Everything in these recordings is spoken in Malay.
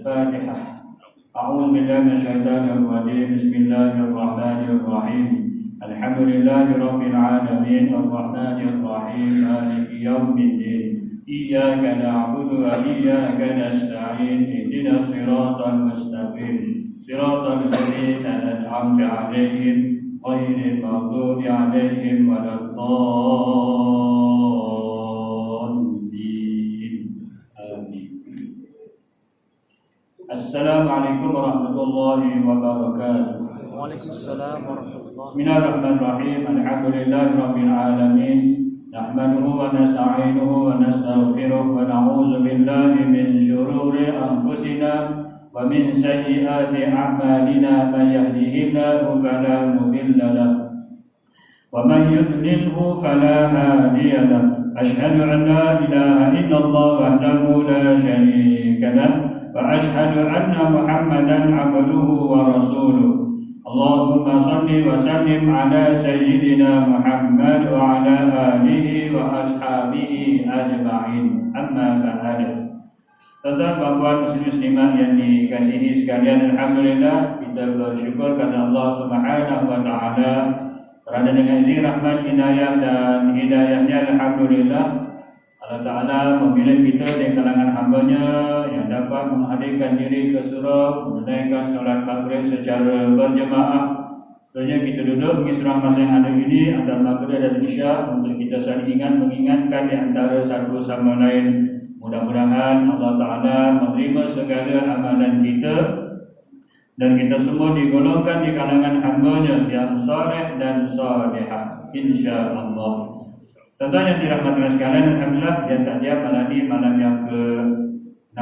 الفاتحة. أعوذ بالله من الشيطان الرجيم. بسم الله الرحمن الرحيم. الحمد لله رب العالمين الرحمن الرحيم مالك يوم الدين. إياك نعبد وإياك نستعين. اهدنا الصراط المستقيم صراط الذين أنعمت عليهم غير المغضوب عليهم ولا الضالين. آمين. Assalamualaikum warahmatullahi wabarakatuh. Waalaikumsalam warahmatullahi. Bismillahirrahmanirrahim. Alhamdulillahirabbil alamin. Nahmaduhu wa nasta'inuhu wa nastaghfiruh wa na'udzu billahi min shururi anfusina wa min sayyiati a'malina. Man yahdihillahu fala mudilla lahu wa man yudlilhu fala hadiya lahu. Asyhadu an la ilaha illallah wahdahu la syarika lahu wa asyhadu anna Muhammadan abduhu wa rasuluh. Allahumma salli wa sallim ala sayyidina Muhammad wa ala alihi wa ashabihi ajma'in. Amma ba'd. Tuan-tuan dan puan muslimat yang dikasihi sekalian, alhamdulillah kita bersyukur kepada Allah Subhanahu wa taala kerana dengan izin rahmat, inayah dan hidayahnya, alhamdulillah Allah Ta'ala memilih kita di kalangan hamba-Nya yang dapat menghadirkan diri ke surau, menunaikan solat maghrib secara berjemaah. Sebenarnya kita duduk mengisi masa yang ada ini antara maghrib dan isya untuk kita saling mengingatkan di antara satu sama lain. Mudah-mudahan Allah Ta'ala menerima segala amalan kita dan kita semua digolongkan di kalangan hamba-Nya yang soleh dan solehah, insya-Allah. Tuan-tuan yang dirahmati sekalian, alhamdulillah yang takziah malam ini malam yang ke-6 7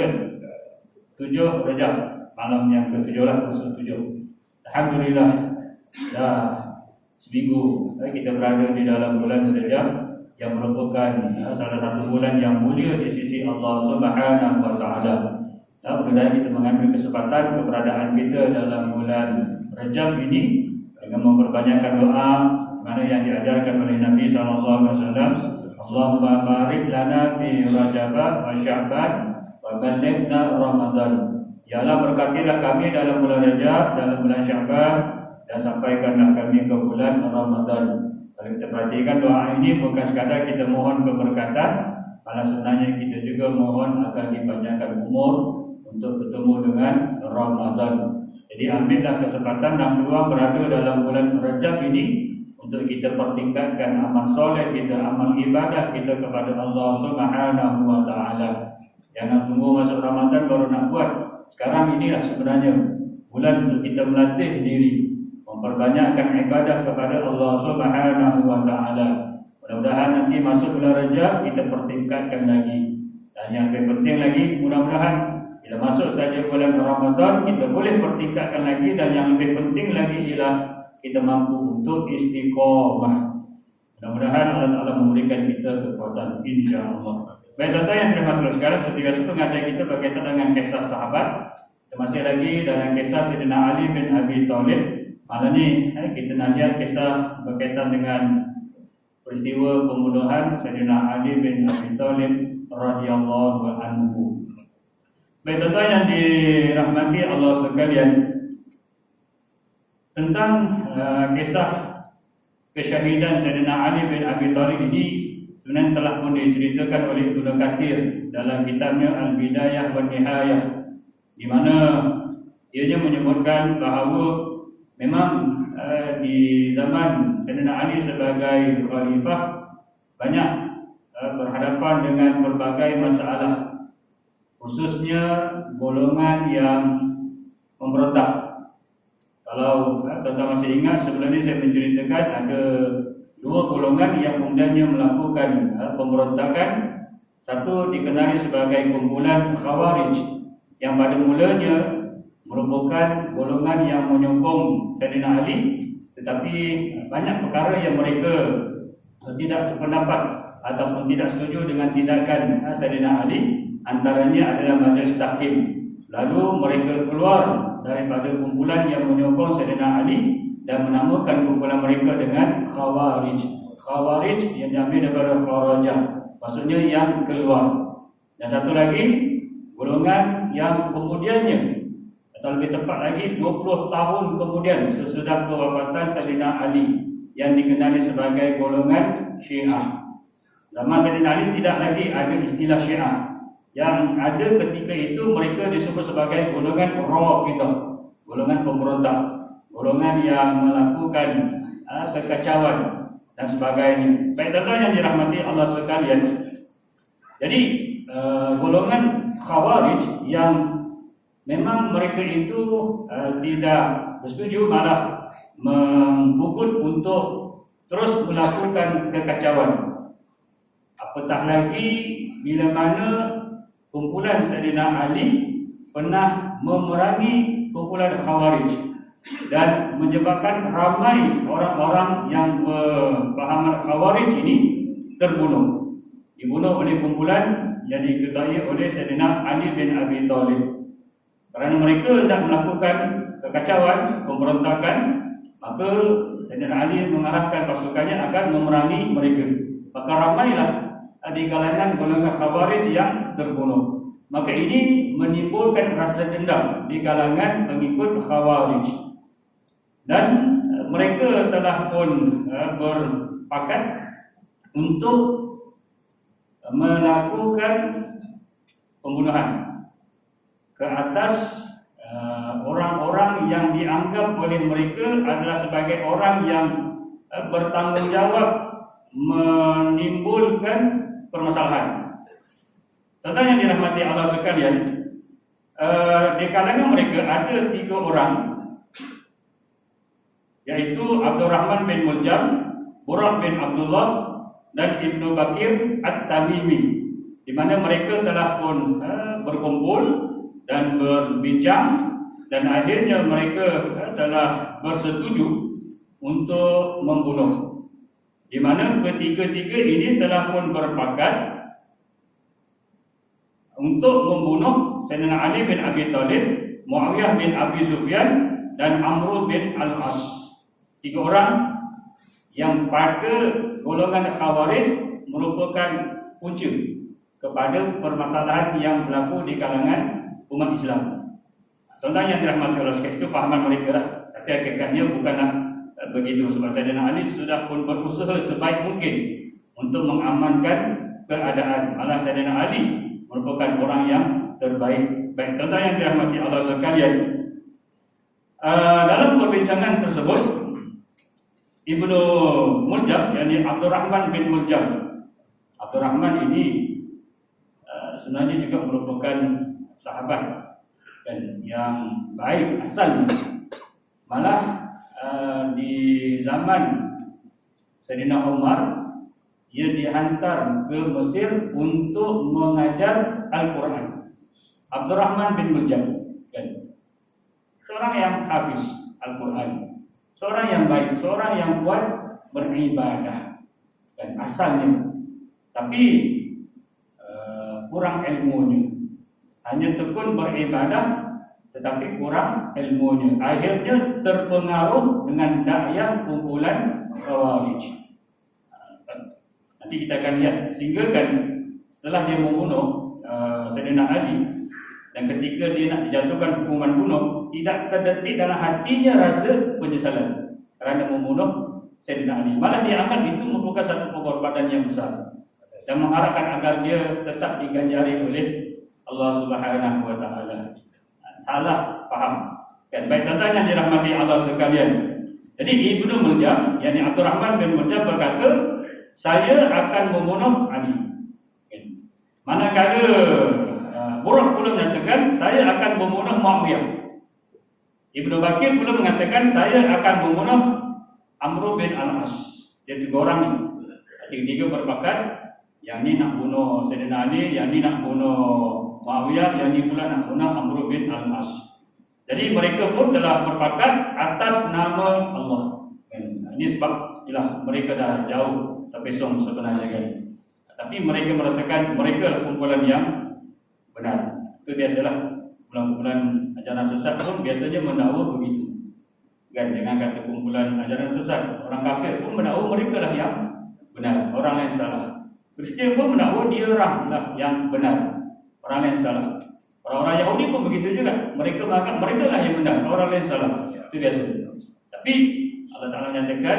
kan? 7 Rajab, malam yang ke-7 lah, 7. Alhamdulillah dah seminggu kita berada di dalam bulan Rajab yang merupakan salah satu bulan yang mulia di sisi Allah Subhanahu wa taala. Mudah-mudahan kita mengambil kesempatan keberadaan kita dalam bulan Rajab ini dengan memperbanyakkan doa mana yang diajarkan oleh Nabi sallallahu alaihi wasallam. Allahumma barik lana fi Rajab wa Sya'ban wa ballighna Ramadan. Ya Allah, berkatilah kami dalam bulan Rajab, dalam bulan Sya'ban, dan sampaikanlah kami ke bulan Ramadan. Kalau kita perhatikan doa ini bukan sekadar kita mohon keberkatan, malah sebenarnya kita juga mohon agar dipanjangkan umur untuk bertemu dengan Ramadan. Jadi ambillah kesempatan dan peluang berada dalam bulan Rajab ini untuk kita pertingkatkan amal soleh kita, amal ibadah kita kepada Allah Subhanahu wa taala. Jangan tunggu masuk Ramadan baru nak buat. Sekarang inilah sebenarnya bulan untuk kita melatih diri, memperbanyakkan ibadah kepada Allah Subhanahu wa taala. Mudah-mudahan nanti masuk bulan Rajab kita pertingkatkan lagi. Dan yang lebih penting lagi, mudah-mudahan bila masuk saja bulan Ramadan kita boleh pertingkatkan lagi, dan yang lebih penting lagi ialah kita mampu untuk istiqamah. Mudah-mudahan Allah Ta'ala memberikan kita kekuatan, insya-Allah. Baik, tuan-tuan yang dirahmati sekarang, seperti biasa pengajian kita berkaitan dengan kisah sahabat. Kita masih lagi dalam kisah Sayyidina Ali bin Abi Thalib. Malam ni kita nak lihat kisah berkaitan dengan peristiwa pembunuhan Sayyidina Ali bin Abi Thalib radhiyallahu anhu. Baik, tuan-tuan yang dirahmati Allah sekalian, tentang kisah kesyahidan Sayyidina Ali bin Abi Thalib ini sebenarnya telah pun diceritakan oleh Ibnu Katsir dalam kitabnya Al-Bidayah wa Nihayah, di mana ianya menyebutkan bahawa memang di zaman Sayyidina Ali sebagai khalifah banyak berhadapan dengan berbagai masalah, khususnya golongan yang memberontak. Kalau tuan-tuan masih ingat, sebelum ini saya menceritakan ada dua golongan yang kemudiannya melakukan pemberontakan. Satu dikenali sebagai kumpulan Khawarij, yang pada mulanya merupakan golongan yang menyokong Sayyidina Ali, tetapi banyak perkara yang mereka tidak sependapat ataupun tidak setuju dengan tindakan Sayyidina Ali. Antaranya adalah majlis tahkim. Lalu mereka keluar daripada kumpulan yang menyokong Sayyidina Ali dan menamakan kumpulan mereka dengan Khawarij. Khawarij yang diambil daripada Kharajah, maksudnya yang keluar. Dan satu lagi golongan yang kemudiannya, atau lebih tepat lagi 20 tahun kemudian sesudah kewafatan Sayyidina Ali, yang dikenali sebagai golongan Syiah. Zaman Sayyidina Ali tidak lagi ada istilah Syiah. Yang ada ketika itu mereka disebut sebagai golongan Rafidah, golongan pemberontak, golongan yang melakukan kekacauan dan sebagainya. Baik tuan-tuan yang dirahmati Allah sekalian, jadi golongan Khawarij yang memang mereka itu tidak bersetuju, malah membukut untuk terus melakukan kekacauan. Apatah lagi bila mana kumpulan Sayyidina Ali pernah memerangi kumpulan Khawarij dan menyebabkan ramai orang-orang yang berpahaman Khawarij ini terbunuh. Dibunuh oleh kumpulan yang diketuai oleh Sayyidina Ali bin Abi Thalib. Kerana mereka hendak melakukan kekacauan, pemberontakan, maka Sayyidina Ali mengarahkan pasukannya akan memerangi mereka. Maka ramailah di kalangan golongan Khawarij yang terbunuh. Maka ini menimbulkan rasa dendam di kalangan pengikut Khawarij. Dan mereka telah pun berpakat untuk melakukan pembunuhan ke atas orang-orang yang dianggap oleh mereka adalah sebagai orang yang bertanggungjawab menimbulkan permasalahan. Tuan-tuan yang dirahmati Allah sekalian, di kalangan mereka ada 3 orang, yaitu Abdurrahman bin Muljam, Buraq bin Abdullah, dan Ibnu Bakir At-Tamimi, di mana mereka telah pun berkumpul dan berbincang, dan akhirnya mereka telah bersetuju untuk membunuh, di mana ketiga-tiga ini telah pun berpakat untuk membunuh Sayyidina Ali bin Abi Thalib, Muawiyah bin Abi Sufyan, dan Amr bin Al-As. 3 orang yang pada golongan Khawarij merupakan punca kepada permasalahan yang berlaku di kalangan umat Islam. Tuan-tuan yang dirahmati Allah sekalian, itu fahaman mereka lah. Tapi hakikatnya bukanlah begitu. Sebab Sayyidina Ali sudah pun berusaha sebaik mungkin untuk mengamankan keadaan. Malah Sayyidina Ali merupakan orang yang terbaik. Baik tuan-tuan yang dirahmati Allah sekalian, dalam perbincangan tersebut Ibnu Muljam, yakni Abdurrahman bin Muljam, Abdurrahman ini sebenarnya juga merupakan sahabat dan yang baik asalnya. Malah di zaman Sayyidina Umar, ia dihantar ke Mesir untuk mengajar Al-Quran. Abdurrahman bin Muljam, kan? Seorang yang hafiz Al-Quran, seorang yang baik, seorang yang kuat beribadah, kan, asalnya. Tapi kurang ilmunya, hanya tekun beribadah tetapi kurang ilmunya. Akhirnya terpengaruh dengan dakwah kumpulan Khawarij. Nanti kita akan lihat, sehingga kan setelah dia membunuh Sayyidina Ali, dan ketika dia nak dijatuhkan hukuman bunuh, tidak terdetik dalam hatinya rasa penyesalan kerana membunuh Sayyidina Ali. Malah dia anggap itu merupakan satu pengorbanan yang besar dan mengharapkan agar dia tetap diganjari oleh Allah Subhanahu wa taala. Salah faham. Kan baik tuan-tuan yang dirahmati Allah sekalian. Jadi Ibnu Muljam, yakni Abdurrahman bin Muljam berkata, saya akan membunuh Ali. Manakala Buraq pula menyatakan, saya akan membunuh Muawiyah. Ibnu Bakir pula mengatakan, saya akan membunuh Amr bin Al-As. Dia 3 orang ni. Tiga-tiga berpakat, yang ni nak bunuh Sayyidina Ali, yang ni nak bunuh Muawiyah, yang ni pula nak bunuh Amr bin Al-As. Jadi mereka pun telah berpakat atas nama Allah. Ini sebab ialah mereka dah jauh terpesong sebenarnya kan. Tapi mereka merasakan mereka lah kumpulan yang benar. Itu biasalah kumpulan ajaran sesat pun biasanya mendakwa begitu. Kan dengan kata kumpulan ajaran sesat, orang kafir pun mendakwa mereka lah yang benar, orang lain salah. Kristian pun mendakwa dia orang lah yang benar, orang lain salah. Orang-orang Yahudi pun begitu juga. Mereka menganggap mereka lah yang benar, orang lain salah. Itu biasa. Tapi Allah Ta'ala nyatakan,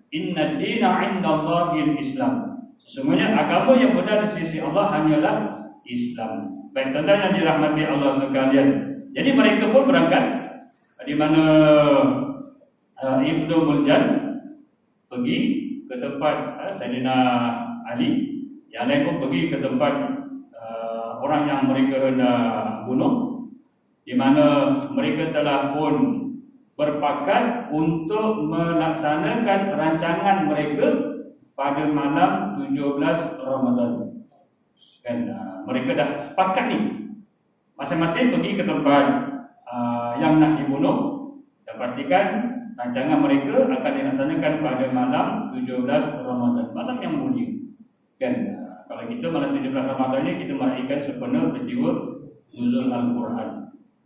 inna dina indallahil Islam. Sesungguhnya agama yang benar di sisi Allah hanyalah Islam. Baik tuan-tuan yang dirahmati Allah sekalian. Jadi mereka pun berangkat, di mana Ibnu Muljam pergi ke tempat Sayyidina Ali, yang lain pun pergi ke tempat orang yang mereka hendak bunuh, di mana mereka telah pun berpakat untuk melaksanakan rancangan mereka pada malam 17 Ramadan. Kan mereka dah sepakat ni, masing-masing pergi ke tempat yang nak dibunuh dan pastikan rancangan mereka akan dilaksanakan pada malam 17 Ramadan, malam yang mulia. Kan kalau kita malam 17 Ramadan ni kita meraihkan sepenuh peristiwa nuzul Al-Quran.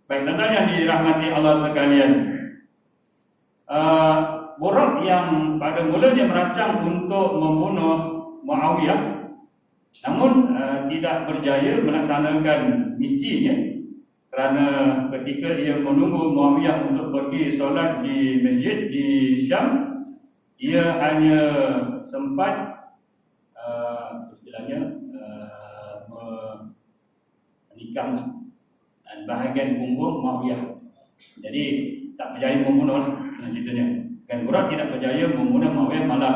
Baik tuan-tuan yang dirahmati Allah sekalian, Buraq yang pada mulanya merancang untuk membunuh Muawiyah, namun tidak berjaya melaksanakan misinya, kerana ketika ia menunggu Muawiyah untuk pergi solat di masjid di Syam, ia hanya sempat istilahnya menikam dan bahagian punggung Muawiyah. Jadi tak berjaya membunuh ceritanya. Kan Buraq tidak berjaya membunuh Muawiyah, malah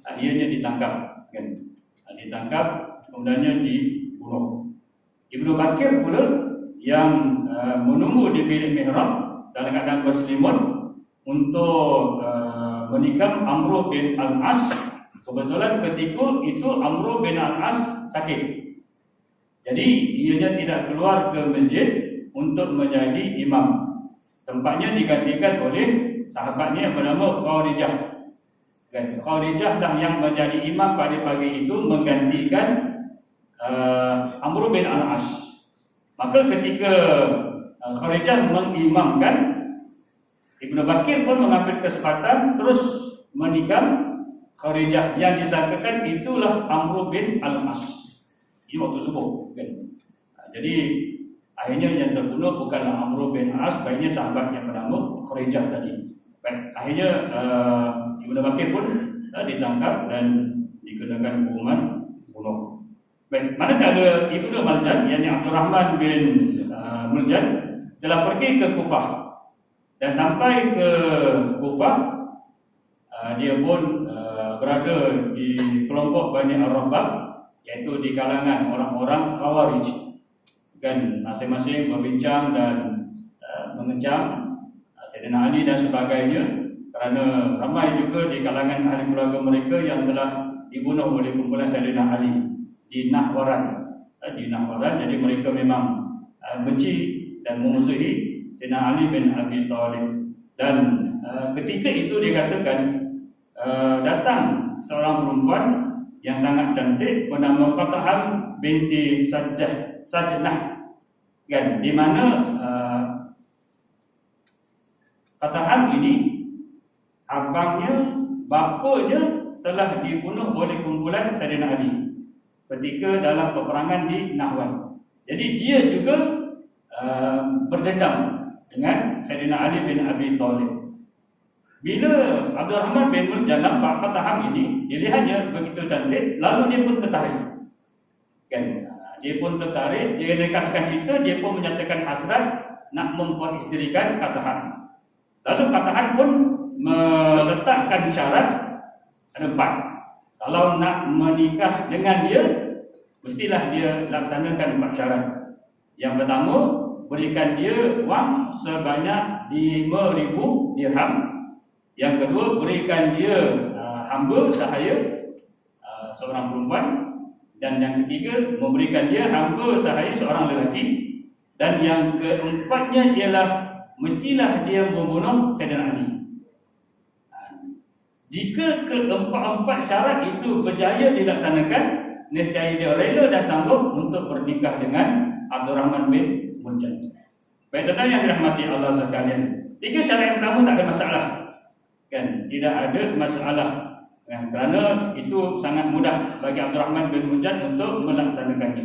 akhirnya ditangkap. Kan ditangkap, kemudiannya dibunuh. Ibnu Bakir pula yang menunggu di bilik mihrab dalam keadaan berselimut untuk menikam Amr bin Al-As. Kebetulan ketika itu Amr bin Al-As sakit. Jadi ianya tidak keluar ke masjid untuk menjadi imam. Tempatnya digantikan oleh sahabatnya yang bernama Khawarijah. Khawarijah lah yang menjadi imam pada pagi itu, menggantikan Amr bin Al-As. Maka ketika Khawarijah mengimamkan, Ibnu Bakir pun mengambil kesempatan terus menikam Khawarijah yang disangkakan itulah Amr bin Al-As. Ini waktu subuh kan. Jadi akhirnya yang terbunuh bukanlah Amr bin Al-As, baiknya sahabat yang bernama Khawarijah tadi. Baik, akhirnya Ibnu Bakir pun ditangkap dan dikenakan hukuman bunuh. Baik, manakala Ibnu Muljam yang Abdurrahman bin Muljam telah pergi ke Kufah dan sampai ke Kufah, dia pun berada di kelompok Bani Ar-Rabah, iaitu di kalangan orang-orang Khawarij. Kan masing-masing berbincang dan mengecam Sayyidina Ali dan sebagainya, kerana ramai juga di kalangan ahli keluarga mereka yang telah dibunuh oleh kumpulan Sayyidina Ali di Nahwaran. Jadi mereka memang benci dan memusuhi Sayyidina Ali bin Abi Thalib. Dan ketika itu dikatakan datang seorang perempuan yang sangat cantik bernama Fatahah binti Sajnah, kan, di mana Fatahah ini abangnya, bapanya telah dibunuh oleh kumpulan Sayyidina Ali ketika dalam peperangan di Nahwan. Jadi dia juga berdendam dengan Sayyidina Ali bin Abi Thalib. Bila Abdul Rahman bin Muljam nampak Fataham ini, dilihatnya begitu cantik, lalu dia pun tertarik. Kan? Dia pun tertarik, dia rekaskan cerita, dia pun menyatakan hasrat nak memperisterikan Fataham. Lalu Fataham pun meletakkan syarat ada 4. Kalau nak menikah dengan dia, mestilah dia laksanakan 4 syarat. Yang pertama, berikan dia wang sebanyak 5,000 dirham. Yang kedua, berikan dia hamba sahaya seorang perempuan. Dan yang ketiga, memberikan dia hamba sahaya seorang lelaki. Dan yang keempatnya ialah mestilah dia membunuh Sayyidina Ali. Jika keempat-empat syarat itu berjaya dilaksanakan, nescaya dia rela dan sanggup untuk bernikah dengan Abdul Rahman bin Muljam. Baik, tuan yang dirahmati Allah sekalian, 3 syarat yang pertama tak ada masalah. Kan, tidak ada masalah. Kan, kerana itu sangat mudah bagi Abdul Rahman bin Muljam untuk melaksanakannya.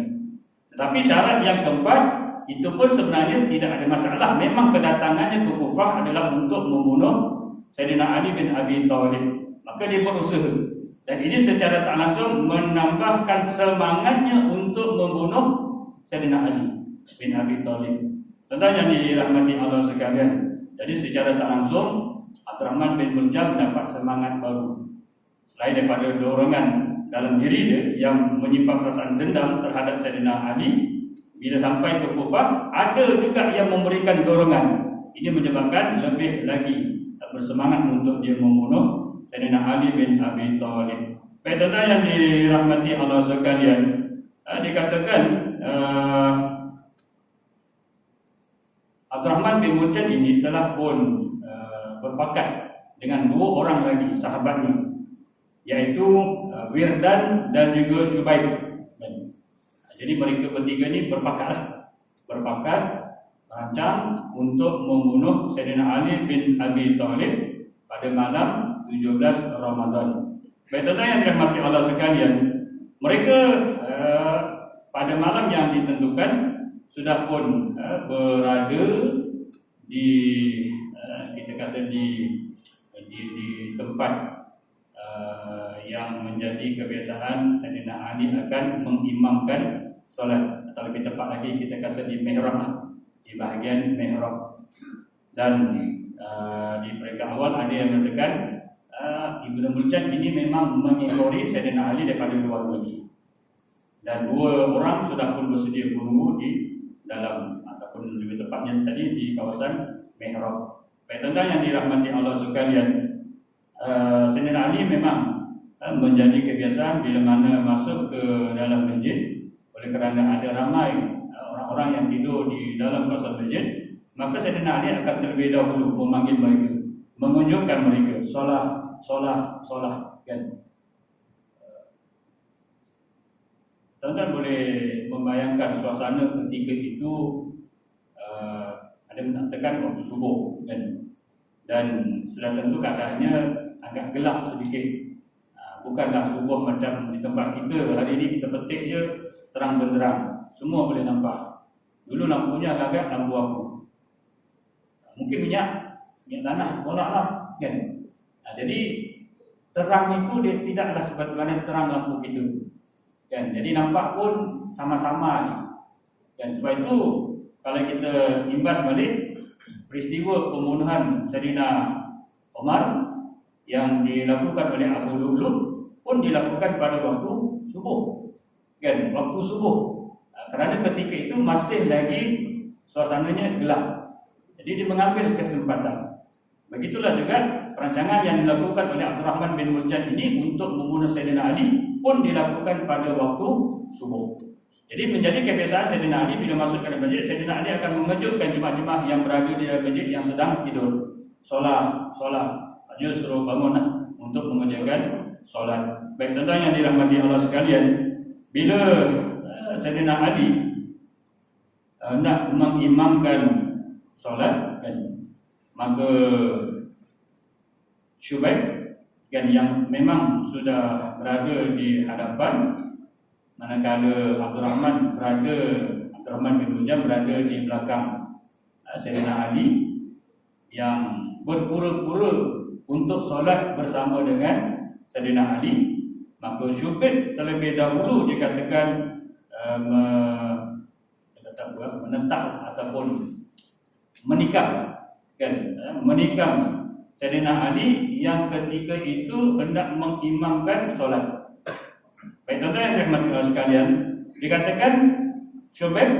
Tetapi syarat yang keempat itu pun sebenarnya tidak ada masalah. Memang kedatangannya ke Kufah adalah untuk membunuh Sayyidina Ali bin Abi Thalib. Maka dia berusaha. Dan ini secara tak langsung menambahkan semangatnya untuk membunuh Sayyidina Ali bin Abi Thalib. Tuan-tuan yang dirahmati Allah sekalian. Jadi secara tak langsung Abdul Rahman bin Muljam mendapat semangat baru. Selain daripada dorongan dalam diri dia yang menyimpan perasaan dendam terhadap Sayyidina Ali, bila sampai ke Kufah, ada juga yang memberikan dorongan. Ini menyebabkan lebih lagi bersemangat untuk dia membunuh Sayyidina Ali bin Abi Thalib. Baik, tuan-tuan yang dirahmati Allah sekalian, dikatakan Abdul Rahman bin Muljam ini telah pun berpakat dengan 2 orang lagi sahabatnya, iaitu Wirdan dan juga Syubaib. Jadi mereka bertiga ni berpakat rancang untuk membunuh Sayyidina Ali bin Abi Thalib pada malam 17 Ramadan. Baik, tuan-tuan yang dirahmati Allah sekalian, mereka pada malam yang ditentukan sudah pun berada di kita kata di tempat yang menjadi kebiasaan Sayyidina Ali akan mengimamkan solat, atau lebih tepat lagi kita kata di mihrab, di bahagian mihrab. Dan di peringkat awal ada yang mengatakan Ibnu Muljam ini memang mengikori Sayyidina Ali daripada luar lagi. Dan 2 orang sudah pun bersedia menunggu di dalam, ataupun lebih tepatnya tadi di kawasan mihrab. Baik, tuan-tuan yang dirahmati Allah sekalian, Sayyidina Ali memang menjadi kebiasaan bila mana masuk ke dalam masjid, oleh kerana ada ramai orang-orang yang tidur di dalam kawasan masjid, maka Sayyidina Ali akan terlebih dahulu memanggil mereka, mengunjukkan mereka, solat, kan. Tuan-tuan boleh membayangkan suasana ketika itu, ada mengatakan waktu subuh, kan. Dan sudah tentu keadaannya agak gelap sedikit. Bukanlah subuh macam di tempat kita hari ini, kita petik je terang benderang, semua boleh nampak. Dulu lampunya agak lampu abu, mungkin minyak tanah, bolehlah, kan. Jadi terang itu dia tidaklah sebagaimana terang lampu kita, kan. Jadi nampak pun sama-sama, dan sebab itu kalau kita imbas balik peristiwa pembunuhan Sayyidina Umar yang dilakukan oleh Abu Lu'lu' pun dilakukan pada waktu subuh, kan, waktu subuh. Kerana ketika itu masih lagi suasananya gelap, jadi dia mengambil kesempatan. Begitulah juga perancangan yang dilakukan oleh Abdul Rahman bin Muljam ini untuk membunuh Sayyidina Ali pun dilakukan pada waktu subuh. Jadi menjadi kebiasaan Sayyidina Ali bila masuk ke masjid, Sayyidina Ali akan mengejutkan jemaah-jemaah yang berada di masjid yang sedang tidur. Solat, dia suruh bangun untuk mengerjakan solat. Baik, tuan-tuan yang dirahmati Allah sekalian, bila Sayyidina Ali nak mengimamkan solat, kan, maka Syubaib, kan, yang memang sudah berada di hadapan, manakala Abdul Rahman bin Muljam berada di belakang Sayyidina Ali, yang berpura-pura untuk solat bersama dengan Sayyidina Ali, maka Syubaib terlebih dahulu dikatakan menetap ataupun menikam, kan, menikam Sayyidina Ali yang ketika itu hendak mengimamkan solat. Baik tuan-tuan yang dirahmati Allah sekalian, dikatakan Syubaib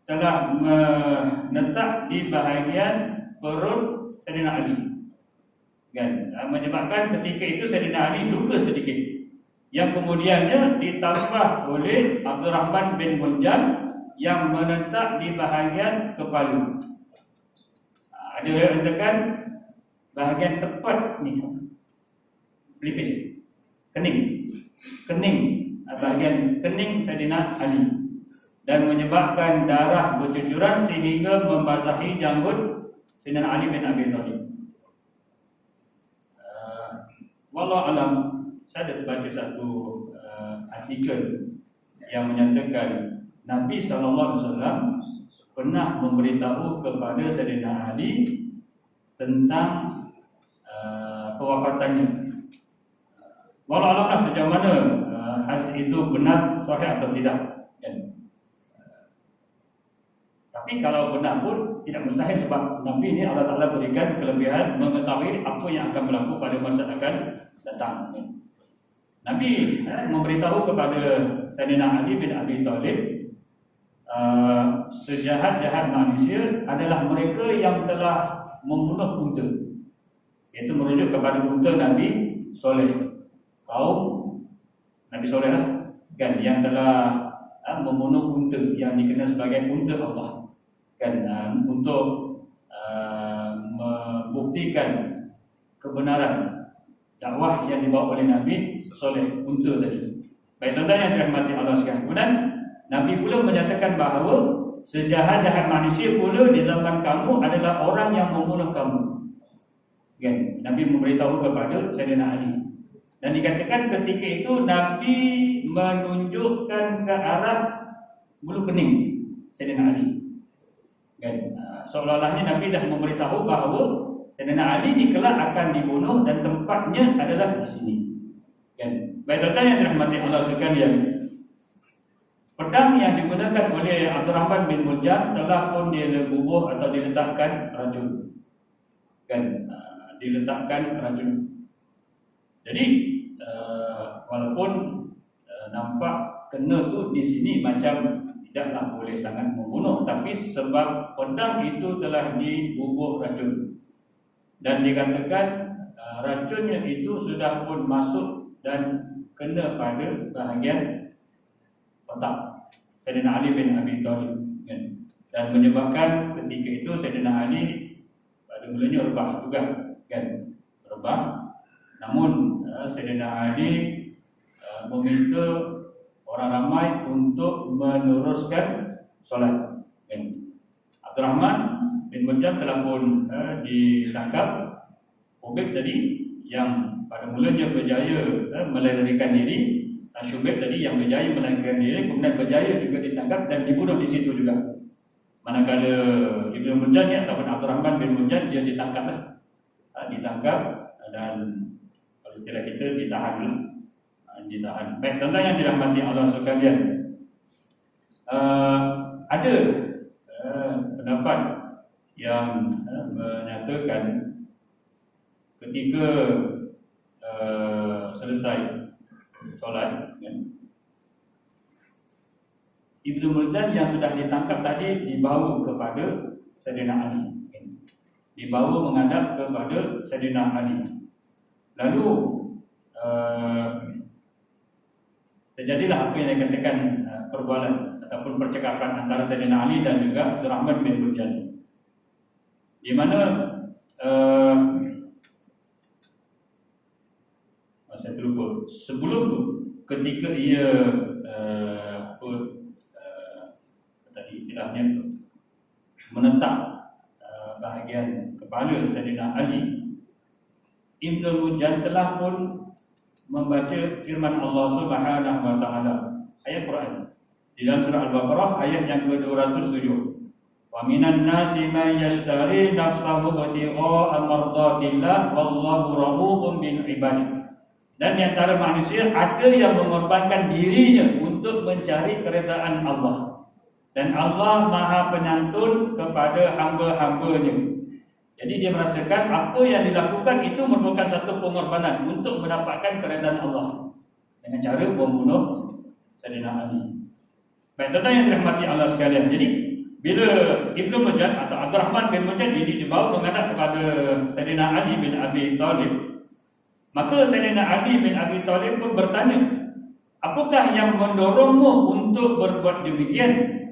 telah menetap di bahagian perut Sayyidina Ali, kan, menyebabkan ketika itu Sayyidina Ali luka sedikit, yang kemudiannya ditambah oleh Abdul Rahman bin Muljam yang menetap di bahagian kepala. Ada yang mengatakan bahagian tepat ni pelipis, kening bahagian kening Sayyidina Ali, dan menyebabkan darah bercucuran sehingga membasahi janggut Sayyidina Ali bin Abi Thalib. Wallahu alam, saya ada baca satu artikel yang menyatakan Nabi SAW pernah memberitahu kepada Sayyidina Ali tentang kewafatannya. Wallahu alam lah sejauh mana hadis itu benar, sahih atau tidak, kan? Tapi kalau benar pun tidak mustahil, sebab Nabi ini Allah Ta'ala berikan kelebihan mengetahui apa yang akan berlaku pada masa akan datang. Nabi memberitahu kepada Sayyidina Ali bin Abi Thalib, sejahat-jahat manusia adalah mereka yang telah membunuh unta, iaitu merujuk kepada unta Nabi Soleh, kaum Nabi Soleh lah, kan, yang telah membunuh unta yang dikenal sebagai unta Allah, kan, untuk membuktikan kebenaran dakwah yang dibawa oleh Nabi Soleh, unta tadi. Baik tuan-tuan yang dirahmati Allah sekalian, kemudian Nabi pula menyatakan bahawa sejahat-jahat manusia pula di zaman kamu adalah orang yang membunuh kamu, kan. Nabi memberitahu kepada Sayyidina Ali, dan dikatakan ketika itu Nabi menunjukkan ke arah bulu kening Sayyidina Ali, kan, seolah-olahnya Nabi dah memberitahu bahawa Sayyidina Ali ni kelak akan dibunuh dan tempatnya adalah di sini, kan. Baik tuan-tuan yang dirahmati Allah sekalian, pedang yang digunakan oleh Abdul Rahman bin Muljam telah pun dilebur atau diletakkan racun, kan, diletakkan racun. Jadi walaupun nampak kena tu di sini macam tidaklah boleh sangat membunuh, tapi sebab pedang itu telah dibubur racun, dan dikatakan racunnya itu sudah pun masuk dan kena pada bahagian otak Sayyidina Ali bin Abi Thalib, kan, dan menyebabkan ketika itu Sayyidina Ali pada mulanya rebah juga, kan, rebah. Namun Sayyidina Ali meminta orang ramai untuk meneruskan solat, kan. Abdul Rahman bin Muljam telah pun ditangkap. Syubaib tadi yang pada mulanya berjaya melarikan diri, Syubaib tadi yang berjaya melarikan diri, kemudian berjaya juga ditangkap dan dibunuh di situ juga. Manakala Ibnu Muljam ataupun Abdul Rahman bin Muljam dia ditangkap dan kalau istilah kita ditahan. Baik tuan-tuan yang dirahmati Allah sekalian, ada pendapat yang menyatakan ketika selesai solat, kan, Ibnu Muljam yang sudah ditangkap tadi dibawa kepada Sayyidina Ali, kan, dibawa menghadap kepada Sayyidina Ali. Lalu terjadilah apa yang dikatakan perbualan ataupun percakapan antara Sayyidina Ali dan juga Abdul Rahman bin Muljam, di mana saya terlupa sebelum tu, ketika ia tadi istilahnya menetap bahagian kepala Sayyidina Ali, Ibnu Muljam telah pun membaca firman Allah Subhanahu wa taala, ayat Quran di dalam surah Al-Baqarah ayat yang ke-207. Wa minan nasi man yashtari nafsahu ibtigha'a mardatillah wallahu raufun bil ibad. Dan di antara manusia ada yang mengorbankan dirinya untuk mencari keredaan Allah. Dan Allah Maha Penyantun kepada hamba-hambanya. Jadi dia merasakan apa yang dilakukan itu merupakan satu pengorbanan untuk mendapatkan keredaan Allah dengan cara membunuh Sayyidina Ali. Baik, tuan-tuan yang dirahmati Allah sekalian. Jadi bila Ibnu Mujad atau Abdurrahman bin Mujad ini dibawa menghadap kepada Sayyidina Ali bin Abi Thalib, maka Sayyidina Ali bin Abi Thalib pun bertanya, apakah yang mendorongmu untuk berbuat demikian?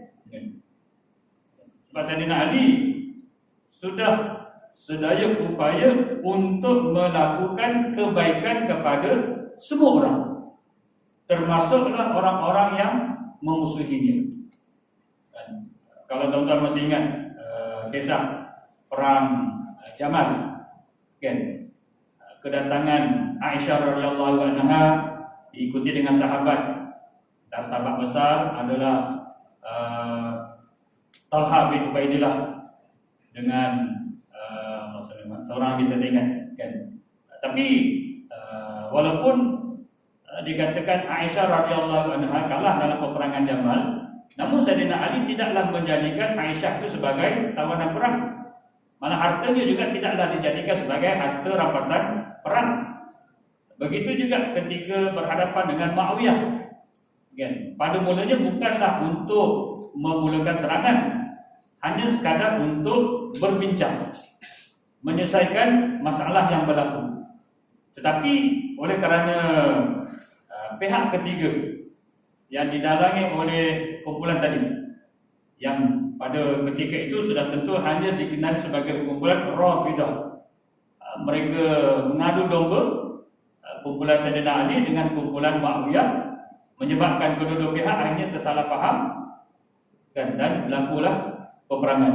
Sebab Sayyidina Ali sudah sedaya upaya untuk melakukan kebaikan kepada semua orang, termasuklah orang-orang yang memusuhinya. Dan kalau tuan-tuan masih ingat kisah perang Jamal, kan? Kedatangan Aisyah radhiyallahu anha diikuti dengan sahabat. Dan sahabat besar adalah Talha bin Ubaidillah dengan seorang bisa ingat, kan? Tapi walaupun dikatakan Aisyah radhiyallahu anha kalah dalam peperangan Jamal, namun Sayyidina Ali tidaklah menjadikan Aisyah itu sebagai tawanan perang. Malah hartanya juga tidaklah dijadikan sebagai harta rampasan perang. Begitu juga ketika berhadapan dengan Muawiyah, kan? Pada mulanya bukanlah untuk memulakan serangan, hanya sekadar untuk berbincang, menyelesaikan masalah yang berlaku. Tetapi oleh kerana pihak ketiga yang didalangi oleh kumpulan tadi, yang pada ketika itu sudah tentu hanya dikenal sebagai kumpulan Rafidah, mereka mengadu domba kumpulan Sayyidina Ali dengan kumpulan Muawiyah, menyebabkan kedua-dua pihak akhirnya tersalah faham, dan berlakulah peperangan.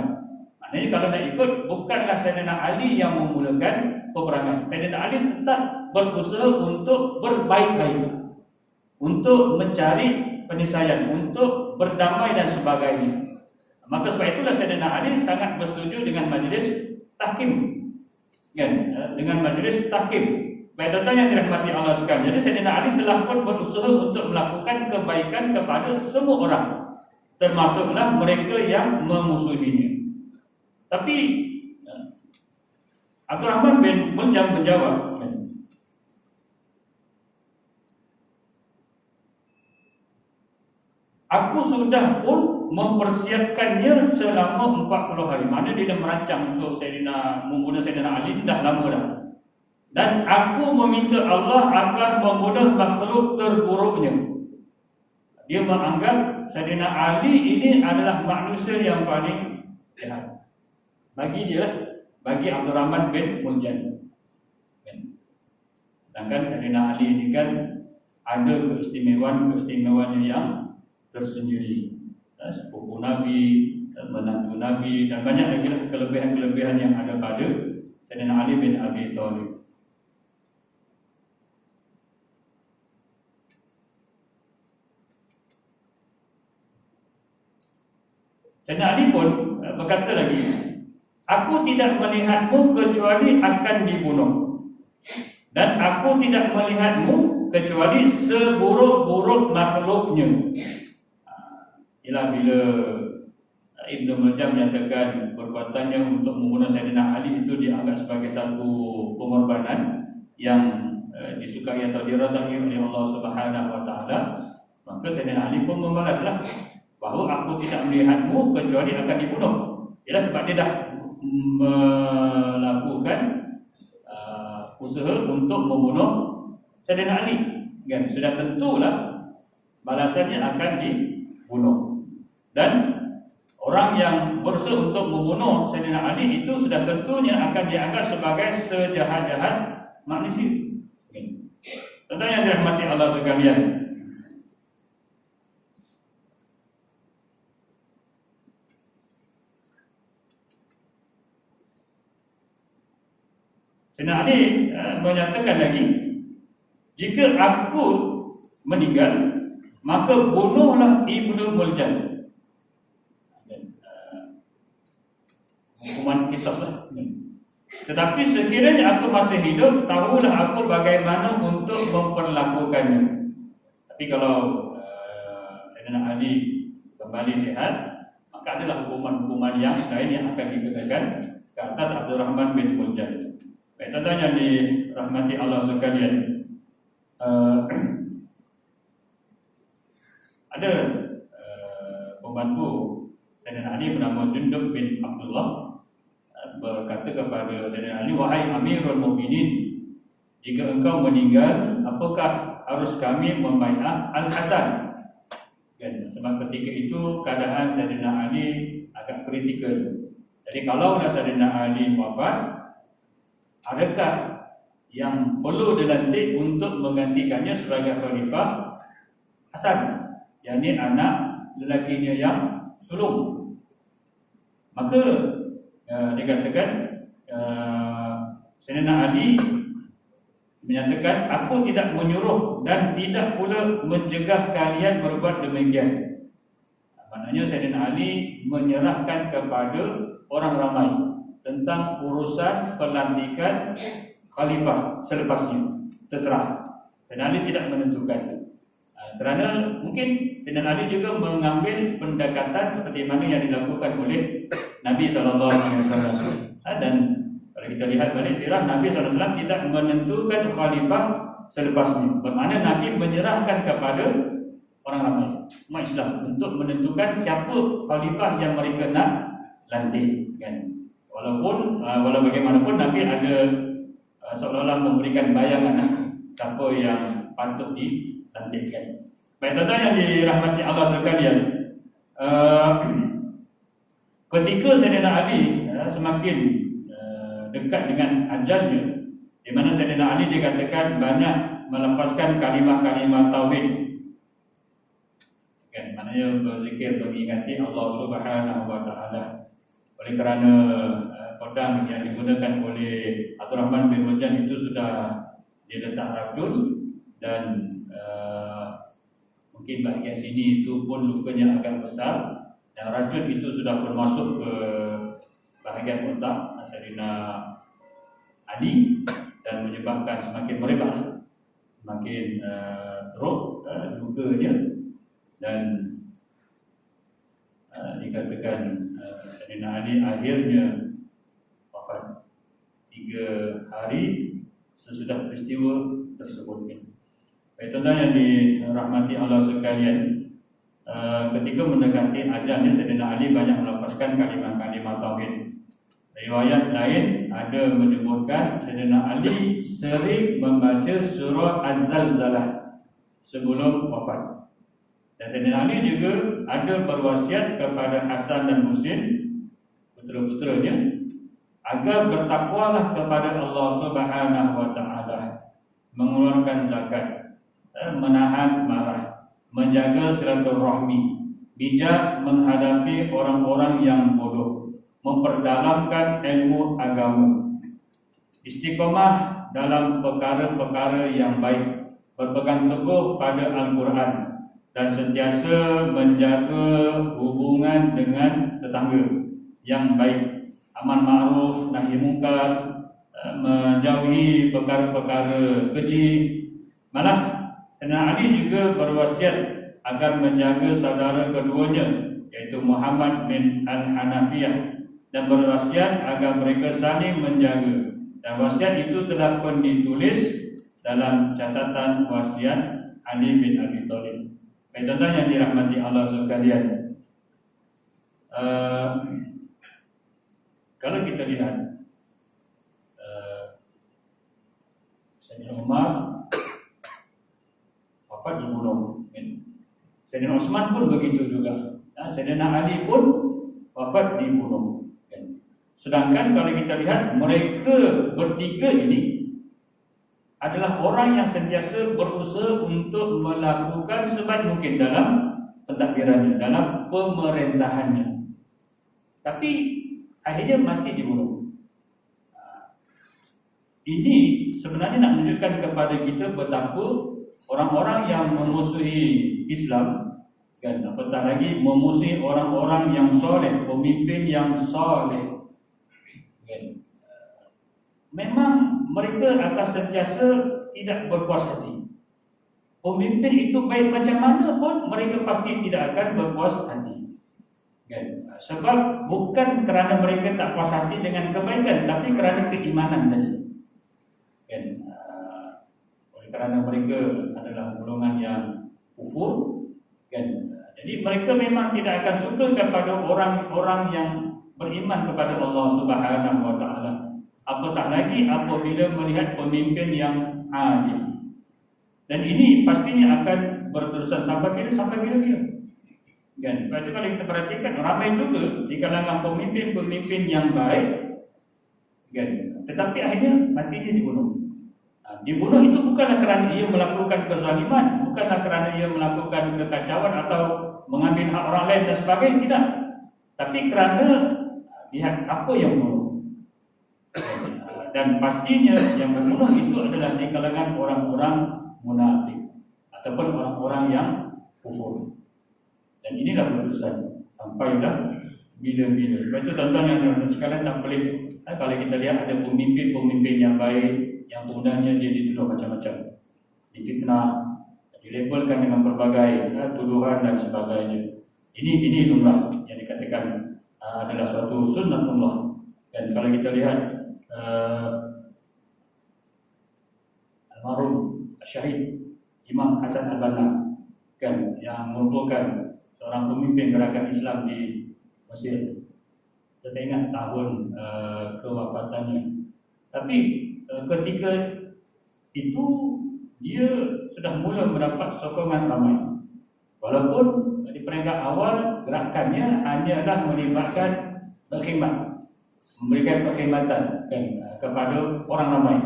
Maknanya kalau nak ikut, bukanlah Sayyidina Ali yang memulakan peperangan. Sayyidina Ali tetap berusaha untuk berbaik-baik, untuk mencari penyelesaian, untuk berdamai dan sebagainya. Maka sebab itulah Sayyidina Ali sangat bersetuju dengan majlis tahkim, kan? Dengan majlis tahkim. Baik, tuan-tuan yang dirahmati Allah sekalian. Jadi Sayyidina Ali telah pun berusaha untuk melakukan kebaikan kepada semua orang, termasuklah mereka yang memusuhinya. Tapi Abdurrahman bin Muljam menjawab, aku sudah pun mempersiapkannya selama 40 hari. Mana dia dah merancang untuk membunuh Sayyidina Ali dah lama dah. Dan aku meminta Allah agar membunuh makhluk terburuknya. Dia menganggap Sayyidina Ali ini adalah manusia yang paling jahat. Bagi dia lah, bagi Abdurrahman bin Muljam. Sedangkan Sayyidina Ali ini kan ada keistimewaan-keistimewaannya yang tersendiri. Sepupu Nabi, menantu Nabi, dan banyak lagi lah kelebihan-kelebihan yang ada pada Sayyidina Ali bin Abi Thalib. Sayyidina Ali pun berkata lagi, aku tidak melihatmu kecuali akan dibunuh, dan aku tidak melihatmu kecuali seburuk-buruk makhluknya. Ialah bila Ibnu Muljam menyatakan perbuatannya untuk membunuh Sayyidina Ali itu dianggap sebagai satu pengorbanan yang disukai atau diridai oleh Allah Subhanahu wa taala, maka Sayyidina Ali pun membalaslah bahawa aku tidak melihatmu kecuali akan dibunuh. Ialah sebab dia dah melakukan usaha untuk membunuh Sayyidina Ali, kan? Sudah tentulah balasannya akan dibunuh. Dan orang yang berusaha untuk membunuh Sayyidina Ali itu sudah tentunya akan dianggap sebagai sejahat-jahat manusia. Tuan-tuan yang dirahmati Allah sekalian, Sayyidina Ali menyatakan lagi, jika aku meninggal, maka bunuhlah Ibnu Muljam. hukuman qisas lah. Tetapi sekiranya aku masih hidup, tahulah aku bagaimana untuk memperlakukannya. Tapi kalau Sayyidina Ali kembali sihat, maka adalah hukuman-hukuman yang lain yang akan dikenakan ke atas Abdurrahman bin Muljam. Baik, tuan-tuan yang dirahmati Allah sekalian, ada pembantu Sayyidina Ali bernama Jundub bin Abdullah berkata kepada Sayyidina Ali, wahai Amirul Mukminin, jika engkau meninggal, apakah harus kami membai'ah Al-Hasan? Kan? Sebab ketika itu keadaan Sayyidina Ali agak kritikal. Jadi kalau Sayyidina Ali wafat, adakah yang perlu dilantik untuk menggantikannya sebagai khalifah Hasan, yakni anak lelakinya yang sulung? Maka dikatakan Sayyidina Ali menyatakan, aku tidak menyuruh dan tidak pula mencegah kalian berbuat demikian. Maknanya Sayyidina Ali menyerahkan kepada orang ramai tentang urusan pelantikan khalifah selepasnya. Terserah. Sayyidina Ali tidak menentukan. Kerana mungkin Sayyidina Ali juga mengambil pendekatan seperti mana yang dilakukan oleh Nabi SAW. Dan kalau kita lihat balik sirah, Nabi SAW tidak menentukan khalifah selepasnya. Bermakna Nabi menyerahkan kepada orang ramai umat Islam untuk menentukan siapa khalifah yang mereka nak lantik, kan? Walau bagaimanapun Nabi ada seolah-olah memberikan bayangan siapa yang patut dilantikkan. Baik, tuan-tuan yang dirahmati Allah sekalian, ketika Sayyidina Ali semakin dekat dengan ajalnya, di mana Sayyidina Ali dikatakan banyak melepaskan kalimah-kalimah tauhid, kan, maknanya berzikir mengingati Allah Subhanahu wa taala. Oleh kerana pedang yang digunakan oleh Abdurrahman bin Muljam itu sudah diletak racun, dan mungkin bahagian sini itu pun lukanya agak besar, dan racun itu sudah pun masuk ke bahagian otak Sayyidina Ali dan menyebabkan semakin merebak, semakin teruk lukanya, dan dikatakan Sayyidina Ali akhirnya wafat 3 hari sesudah peristiwa tersebut. Baik, tuan-tuan yang dirahmati Allah sekalian, ketika mendekati ajalnya Sayyidina Ali banyak melepaskan kalimah-kalimah tauhid. Riwayat lain ada menyebutkan Sayyidina Ali sering membaca surah Az-Zalzalah sebelum wafat. Dan Sayyidina Ali juga ada berwasiat kepada Hasan dan Husain, putera-puteranya, agar bertakwalah kepada Allah Subhanahu wa taala, mengeluarkan zakat, menahan marah, menjaga silaturahmi, bijak menghadapi orang-orang yang bodoh, memperdalamkan ilmu agama, istiqomah dalam perkara-perkara yang baik, berpegang teguh pada Al-Quran, dan sentiasa menjaga hubungan dengan tetangga yang baik, amar ma'ruf nahi mungkar, menjauhi perkara-perkara keji. Malah Sayyidina Ali juga berwasiat agar menjaga saudara keduanya, iaitu Muhammad bin Al-Hanafiyah, dan berwasiat agar mereka saling menjaga. Dan wasiat itu telah pun ditulis dalam catatan wasiat Ali bin Abi Thalib. Baik, tuan-tuan yang dirahmati Allah sekalian, kalau kita lihat Sayyidina Umar wafat dibunuh, Sayyidina Utsman pun begitu juga, Sayyidina Ali pun wafat dibunuh. Sedangkan kalau kita lihat, mereka bertiga ini adalah orang yang sentiasa berusaha untuk melakukan sebaik mungkin dalam pentadbirannya, dalam pemerintahannya. Tapi akhirnya mati dibunuh. Ini sebenarnya nak menunjukkan kepada kita betapa orang-orang yang memusuhi Islam, kan, apatah lagi memusuhi orang-orang yang soleh, pemimpin yang soleh, mereka akan sentiasa tidak berpuas hati. Pemimpin itu baik macam mana pun mereka pasti tidak akan berpuas hati. Kan? Sebab bukan kerana mereka tak puas hati dengan kebaikan, tapi kerana keimanan tadi. Kan? Oleh kerana mereka adalah golongan yang kufur, kan? Jadi mereka memang tidak akan suka kepada orang-orang yang beriman kepada Allah Subhanahu wa taala. Apatah lagi apabila melihat pemimpin yang adil. Dan ini pastinya akan berterusan sampai bila-bila. Kan? Sebab itu kalau kita perhatikan, ramai juga di kalangan pemimpin-pemimpin yang baik, kan? Tetapi akhirnya matinya dibunuh. Dibunuh itu bukanlah kerana ia melakukan kezaliman, bukanlah kerana ia melakukan kekacauan atau mengambil hak orang lain dan sebagainya, tidak. Tapi kerana lihat siapa yang membunuh. Dan pastinya yang membunuh itu adalah di kalangan orang-orang munafik ataupun orang-orang yang kufur. Dan inilah keputusan sampailah bila-bila. Sebab itu tuan-tuan yang sekalian tak boleh, kalau kita lihat ada pemimpin-pemimpin yang baik, yang kemudiannya dia dituduh macam-macam, difitnah, dilabelkan dengan berbagai tuduhan dan sebagainya. Ini lumrah yang dikatakan adalah suatu sunnatullah. Dan kalau kita lihat almarhum Syahid Imam Hasan Al-Banna, kan, yang merupakan seorang pemimpin gerakan Islam di Mesir. Saya ingat tahun kewafatannya. Tapi ketika itu dia sudah mula mendapat sokongan ramai. Walaupun di peringkat awal gerakannya hanyalah melibatkan berkhidmat, memberikan perkhidmatan, kan, kepada orang ramai,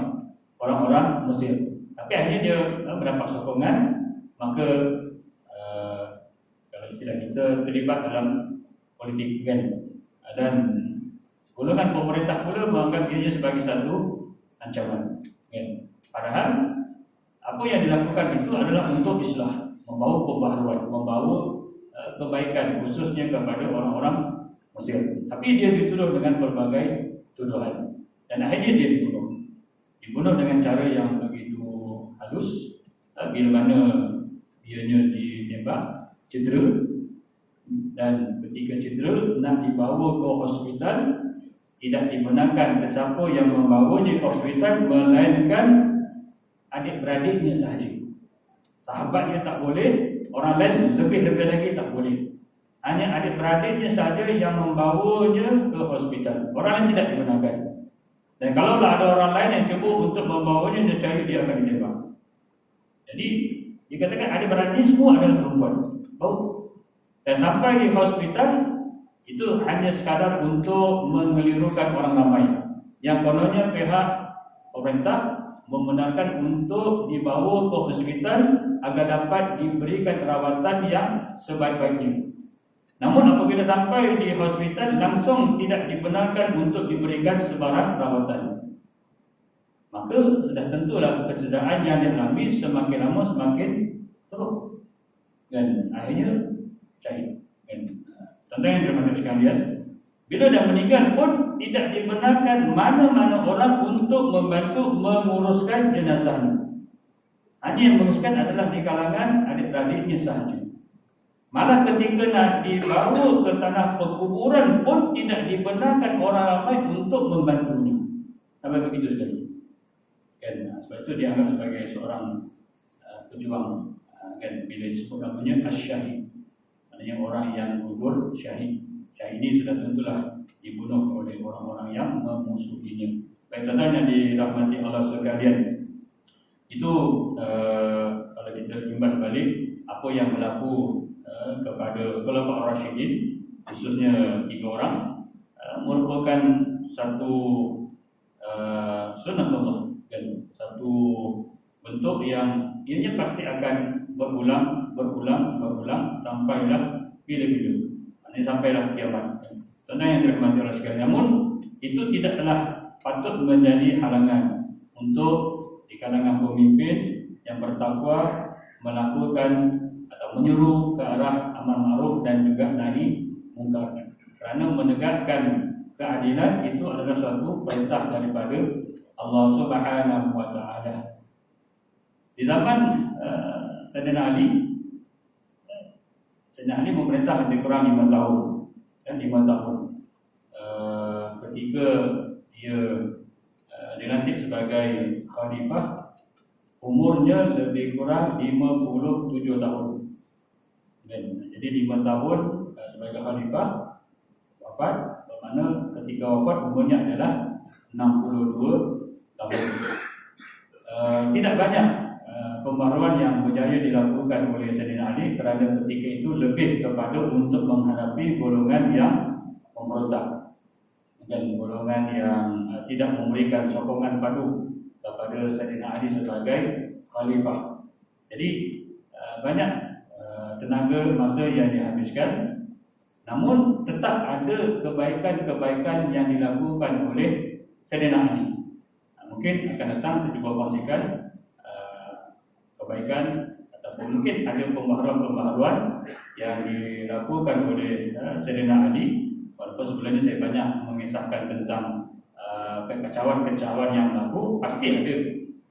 orang-orang Mesir. Tapi akhirnya dia mendapat sokongan, maka kalau istilah kita terlibat dalam politik, kan. Dan golongan pemerintah pula menganggap dirinya sebagai satu ancaman, kan. Padahal apa yang dilakukan itu adalah untuk islah, membawa pembaharuan, membawa kebaikan khususnya kepada orang-orang Mesir. Tapi dia dituduh dengan berbagai tuduhan dan akhirnya dia dibunuh dengan cara yang begitu halus. Bila mana dianya ditembak, cedera, dan ketika cedera nak dibawa ke hospital, tidak dibenarkan sesiapa yang membawanya ke hospital melainkan adik-beradiknya sahaja. Sahabatnya tak boleh, orang lain lebih-lebih lagi tak boleh. Hanya adik-beradiknya sahaja yang membawanya ke hospital. Orang lain tidak dibenarkan. Dan kalau ada orang lain yang cuba untuk membawanya, nescaya dia akan ditembak. Jadi dikatakan adik-beradiknya semua adalah perempuan. Dan sampai di hospital itu hanya sekadar untuk mengelirukan orang ramai. Yang kononnya pihak pemerintah membenarkan untuk dibawa ke hospital agar dapat diberikan rawatan yang sebaik-baiknya. Namun apabila sampai di hospital, langsung tidak dibenarkan untuk diberikan sebarang rawatan. Maka sudah tentulah kecederaan yang dialami semakin lama semakin teruk. Dan akhirnya syahid. Tentang yang dirahmati sekalian, bila dah meninggal pun tidak dibenarkan mana-mana orang untuk membantu menguruskan jenazahnya. Hanya yang menguruskan adalah di kalangan adik-beradiknya sahaja. Malah ketika nak dibawa ke tanah perkuburan pun tidak dibenarkan orang ramai untuk membantunya. Sampai begitu sekali. Kan, sebab itu dianggap sebagai seorang pejuang. Kan, bila disebut namanya as-syahid, maknanya orang yang gugur syahid. Syahid ini sudah tentulah dibunuh oleh orang-orang yang memusuhinya. Baik, tuan-tuan yang dirahmati Allah sekalian, itu kalau kita imbas balik apa yang berlaku kepada Khulafaur Rasyidin, khususnya 3 orang, merupakan satu sunnatullah, dan satu bentuk yang ianya pasti akan berulang sampailah bila-bila, maknanya sampailah kiamat. Tentu yang dirahmati Allah sekalian, namun itu tidaklah patut menjadi halangan untuk di kalangan pemimpin yang bertakwa melakukan atau menyuruh ke arah amar ma'ruf dan juga nahi munkar. Kerana menegakkan keadilan itu adalah suatu perintah daripada Allah Subhanahu wa taala. Di zaman Sayyidina Ali memerintah lebih kurang 5 tahun. Dan 5 tahun ketika dia dilantik sebagai khalifah, umurnya lebih kurang 57 tahun. Dan jadi 5 tahun sebagai khalifah, wafat, bermakna ketika wafat umurnya adalah 62 tahun. Tidak banyak pembaharuan yang berjaya dilakukan oleh Sayyidina Ali kerana ketika itu lebih kepada untuk menghadapi golongan yang memberontak dan golongan yang tidak memberikan sokongan padu kepada Sayyidina Ali sebagai khalifah. Jadi banyak tenaga masa yang dihabiskan, namun tetap ada kebaikan-kebaikan yang dilakukan oleh Sayyidina Ali. Mungkin akan datang sejumlah kongsikan kebaikan ataupun mungkin ada pembaharuan-pembaharuan yang dilakukan oleh Sayyidina Ali. Walaupun sebelum ini saya banyak mengisahkan tentang kekacauan-kekacauan yang berlaku, pasti ada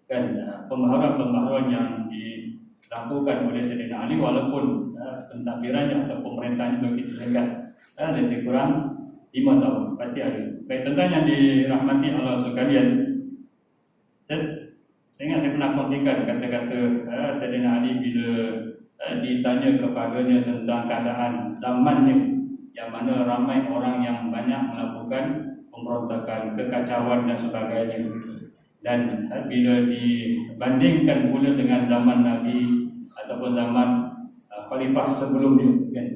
kan pembaharuan-pembaharuan yang dilakukan oleh Sayyidina Ali, walaupun pentadbirannya atau pemerintahnya begitu singkat, lebih kurang 5 tahun, pasti ada. Baik tuan-tuan yang dirahmati Allah sekalian, saya ingat saya pernah kongsikan kata-kata Sayyidina Ali bila ditanya kepadanya tentang keadaan zamannya, yang mana ramai orang yang banyak melakukan pemberontakan, kekacauan dan sebagainya. Dan bila dibandingkan pula dengan zaman Nabi ataupun zaman khalifah sebelumnya, kan?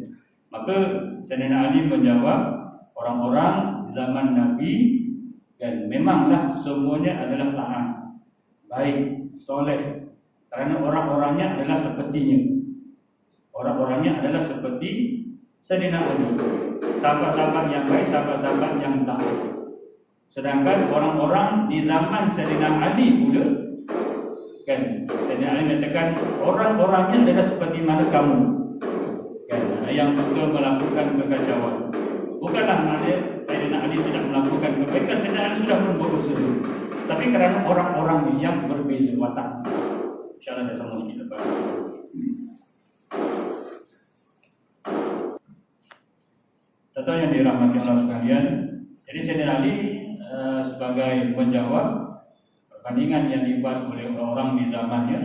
Maka Sayyidina Ali menjawab, orang-orang zaman Nabi kan memanglah semuanya adalah taat, baik, soleh, kerana orang-orangnya adalah sepertinya. Orang-orangnya adalah seperti Sayyidina Ali, sahabat-sahabat yang baik, sahabat-sahabat yang taat. Sedangkan orang-orang di zaman Sayyidina Ali pula, kan, Sayyidina Ali mengatakan orang-orangnya adalah seperti mana kamu, kan, yang suka melakukan kekacauan. Bukanlah maknanya Sayyidina Ali tidak melakukan kebaikan, Sayyidina Ali sudah pun berusaha, tapi kerana orang-orang yang berbeza watak. InsyaAllah saya sambung sikit lepas. Contoh yang dirahmati Allah sekalian, jadi Sayyidina Ali sebagai menjawab perbandingan yang dibuat oleh orang-orang di zamannya,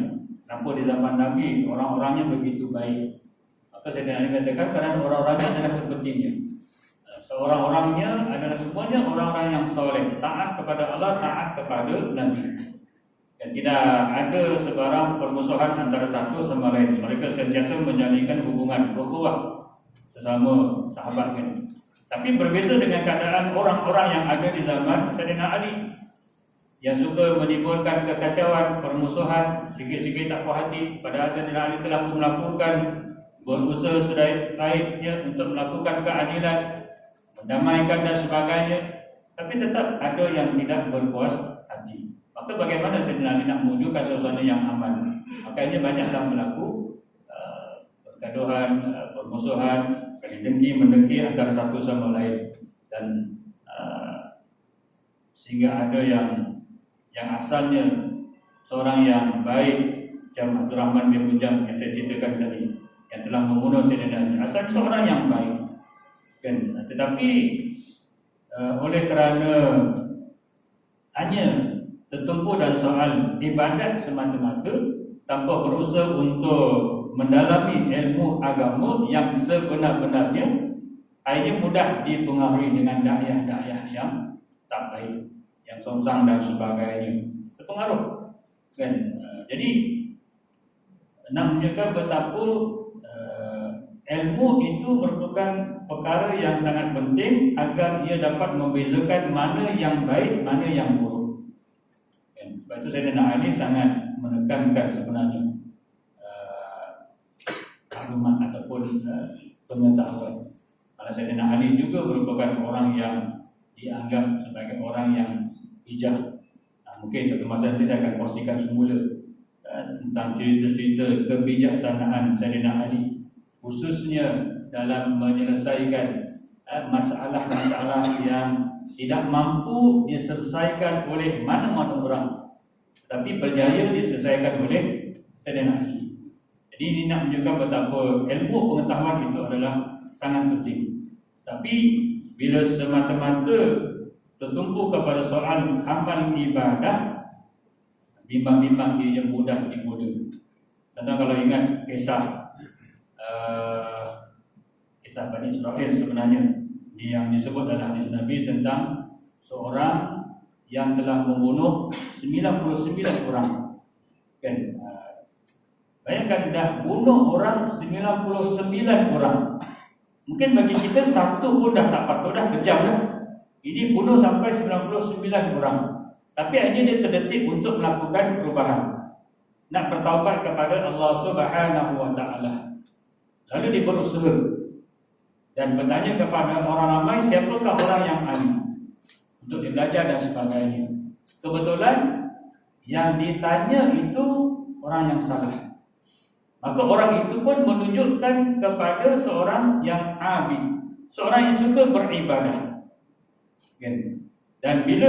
nampak di zaman Nabi orang-orangnya begitu baik. Maka Sayyidina Ali katakan kerana orang-orangnya adalah sepertinya. Seorang-orangnya adalah semuanya orang-orang yang soleh, taat kepada Allah, taat kepada Nabi. Dan tidak ada sebarang permusuhan antara satu sama lain. Mereka sentiasa menjalinkan hubungan ukhuwah sesama sahabatnya. Tapi berbeza dengan keadaan orang-orang yang ada di zaman Sayyidina Ali, yang suka menimbulkan kekacauan, permusuhan, sikit-sikit tak puas hati. Padahal Sayyidina Ali telah melakukan berusaha sebaik-baiknya untuk melakukan keadilan, mendamaikan dan sebagainya, tapi tetap ada yang tidak berpuas hati. Maka bagaimana Sayyidina Ali nak mewujudkan suasana yang aman? Makanya banyaklah berlaku pergaduhan, permusuhan, saling dengki mendengki antara satu sama lain, dan sehingga ada yang asalnya seorang yang baik, macam Abdul Rahman bin Mujam yang saya ceritakan tadi, yang telah membunuh Sayyidina Ali, asalnya seorang yang baik, kan? Tetapi oleh kerana hanya tertumpu dalam soal ibadat semata-mata tanpa berusaha untuk mendalami ilmu agama yang sebenar-benarnya, akhirnya mudah dipengaruhi dengan dakwah-dakwah yang tak baik, yang songsang dan sebagainya, terpengaruh, kan? Jadi nak menunjukkan betapa ilmu itu merupakan perkara yang sangat penting agar ia dapat membezakan mana yang baik, mana yang buruk. Sebab itu Sayyidina Ali sangat menekankan sebenarnya maklumat ataupun pengetahuan. Karena Sayyidina Ali juga merupakan orang yang dianggap sebagai orang yang bijak. Mungkin satu masa nanti saya akan kongsikan semula tentang cerita-cerita kebijaksanaan Sayyidina Ali, khususnya dalam menyelesaikan masalah-masalah yang tidak mampu diselesaikan oleh mana-mana orang, tapi berjaya diselesaikan oleh Sayyidina Ali. Jadi ini nak menunjukkan betapa ilmu pengetahuan itu adalah sangat penting. Tapi bila semata-mata tertumpu kepada soal amal ibadah, bimbang-bimbang dia yang mudah digoda. Karena kalau ingat kisah Bani Israel sebenarnya yang disebut dalam hadis Nabi tentang seorang yang telah membunuh 99 orang. Kan? Bayangkan dah bunuh orang 99 orang. Mungkin bagi kita satu pun dah tak patut, dah kejam dah. Ini bunuh sampai 99 orang. Tapi akhirnya dia terdetik untuk melakukan perubahan, nak bertaubat kepada Allah Subhanahu wa taala. Lalu dia berusaha dan bertanya kepada orang ramai, siapakah orang yang alim untuk dia belajar dan sebagainya. Kebetulan yang ditanya itu orang yang salah. Maka orang itu pun menunjukkan kepada seorang yang abid, seorang yang suka beribadah. Dan bila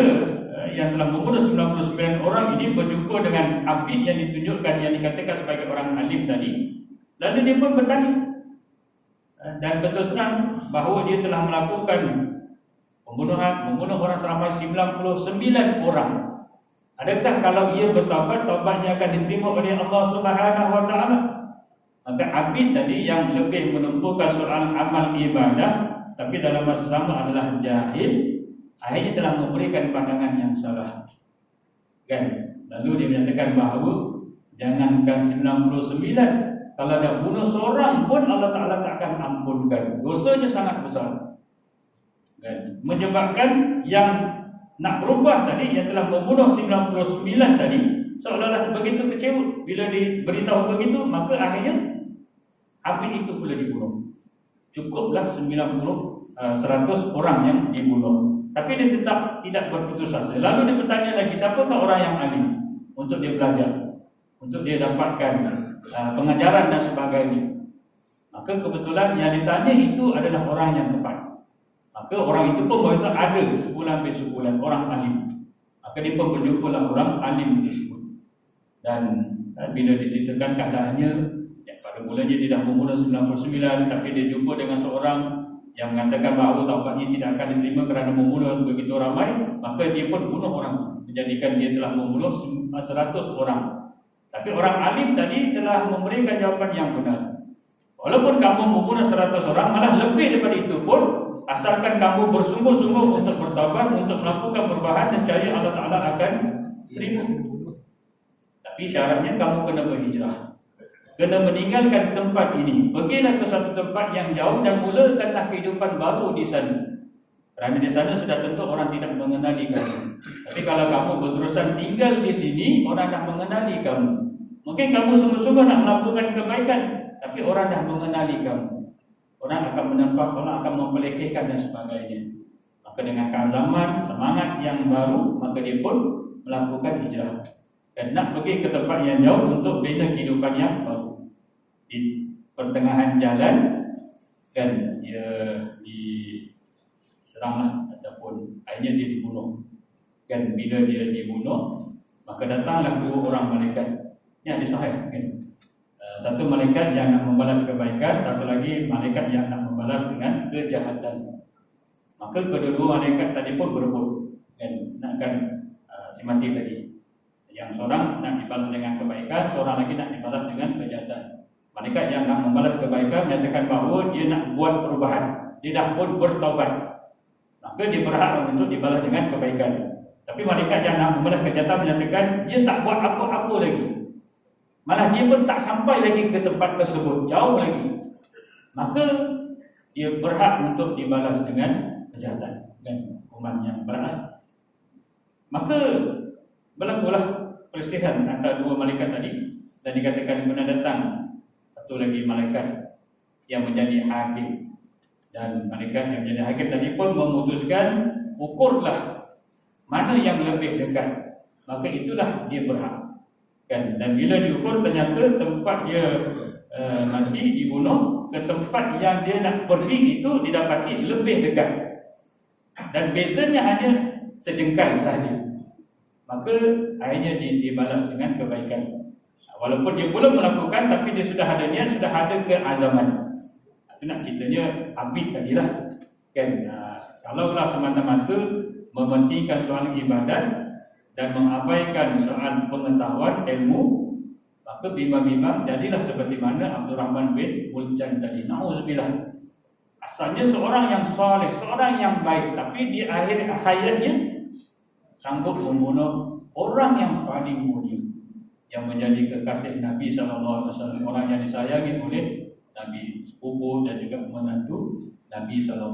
yang telah membunuh 99 orang ini berjumpa dengan abid yang ditunjukkan, yang dikatakan sebagai orang alim tadi, lalu dia pun bertanya dan berterus terang bahawa dia telah melakukan membunuh orang seramai 99 orang. Adakah kalau ia bertaubat, taubatnya akan diterima oleh Allah Subhanahu wa taala? Maka abid tadi yang lebih menumpukan soal amal ibadah, tapi dalam masa sama adalah jahil, akhirnya telah memberikan pandangan yang salah. Kan? Lalu dia menyatakan bahawa jangankan 99, kalau dah bunuh seorang pun Allah Ta'ala tak akan ampunkan. Dosanya sangat besar. Kan? Menyebabkan yang nak berubah tadi, yang telah membunuh 99 tadi, seolah-olah begitu kecewa. Bila diberitahu begitu, maka akhirnya abid itu pula dibunuh. Cukuplah 100 orang yang dibunuh. Tapi dia tetap tidak berputus asa. Lalu dia bertanya lagi, siapakah orang yang alim untuk dia belajar, untuk dia dapatkan pengajaran dan sebagainya. Maka kebetulan yang ditanya itu adalah orang yang tepat. Maka orang itu pun berkata ada sebulan per sebulan orang alim. Maka dia pun berjumpalah orang alim tersebut. Dan bila diceritakan keadaannya, pada mulanya dia dah membunuh 99, tapi dia jumpa dengan seorang yang mengatakan bahawa taubatnya tidak akan diterima kerana membunuh begitu ramai, maka dia pun bunuh orang, menjadikan dia telah membunuh 100 orang. Tapi orang alim tadi telah memberikan jawapan yang benar. Walaupun kamu membunuh 100 orang, malah lebih daripada itu pun, asalkan kamu bersungguh-sungguh untuk bertaubat, untuk melakukan perubahan, nescaya Allah Ta'ala akan terima. Tapi syaratnya kamu kena berhijrah, kena meninggalkan tempat ini, pergilah ke satu tempat yang jauh dan mulakanlah kehidupan baru di sana. Kerana di sana sudah tentu orang tidak mengenali kamu. Tapi kalau kamu berterusan tinggal di sini, orang dah mengenali kamu. Mungkin kamu sungguh-sungguh nak melakukan kebaikan, tapi orang dah mengenali kamu. Orang akan menampak, orang akan memperlekehkan dan sebagainya. Maka dengan keazaman, semangat yang baru, maka dia pun melakukan hijrah dan nak pergi ke tempat yang jauh untuk bina kehidupan yang baru. Di pertengahan jalan kan dia diseranglah ataupun akhirnya dia dibunuh. Kan bila dia dibunuh, maka datanglah dua orang malaikat. Ini hadis sahih kan. Satu malaikat yang nak membalas kebaikan, satu lagi malaikat yang nak membalas dengan kejahatan. Maka kedua-dua malaikat tadi pun berebut kan, nakkan si mati tadi. Yang seorang nak dibalas dengan kebaikan, seorang lagi nak dibalas dengan kejahatan. Malaikat yang nak membalas kebaikan menyatakan bahawa dia nak buat perubahan, dia dah pun bertaubat, maka dia berhak untuk dibalas dengan kebaikan. Tapi malaikat yang nak membalas kejahatan menyatakan dia tak buat apa-apa lagi, malah dia pun tak sampai lagi ke tempat tersebut, jauh lagi, maka dia berhak untuk dibalas dengan kejahatan dan hukuman yang berat. Maka berlakulah perselisihan antara dua malaikat tadi, dan dikatakan kemudian datang satu lagi malaikat yang menjadi hakim, dan malaikat yang menjadi hakim tadi pun memutuskan, ukurlah mana yang lebih dekat, maka itulah dia berhak kan. Dan bila diukur ternyata tempat dia mati dibunuh ke tempat yang dia nak pergi itu didapati lebih dekat. dan bezanya hanya sejengkal sahaja, maka akhirnya dibalas dengan kebaikan. Walaupun dia belum melakukan, tapi dia sudah ada niat, sudah ada keazaman. Itu nak ceritanya habis tadilah kan. Kalaulah semata-mata mementingkan soal ibadat dan mengabaikan soal pengetahuan ilmu, maka bimbang-bimbang jadilah seperti mana Abdul Rahman bin Muljan tadi. Na'udzubillah. Asalnya seorang yang saleh, seorang yang baik, tapi di akhir hayatnya sanggup membunuh orang yang paling mulia, yang menjadi kekasih Nabi SAW, orang yang disayangi oleh Nabi, sepupu dan juga menantu Nabi SAW.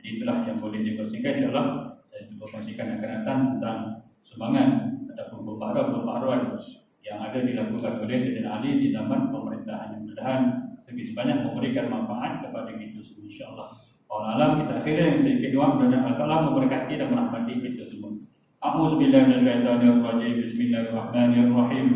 Jadi itulah yang boleh dikongsikan, insyaAllah. Saya cuba kongsikan akan datang tentang sumbangan ataupun pembaharuan yang ada dilakukan oleh Sayyidina Ali di zaman pemerintahan. Mudah-mudahan segi sebanyak memberikan manfaat kepada kita semua, insyaAllah. Wallahualam. Kita akhirnya yang sedikit doa, mudah-mudahan Allah memberkati dan merahmati kita semua. A'udzubillahi minasyaitonirrajim. Bismillahirrahmanirrahim.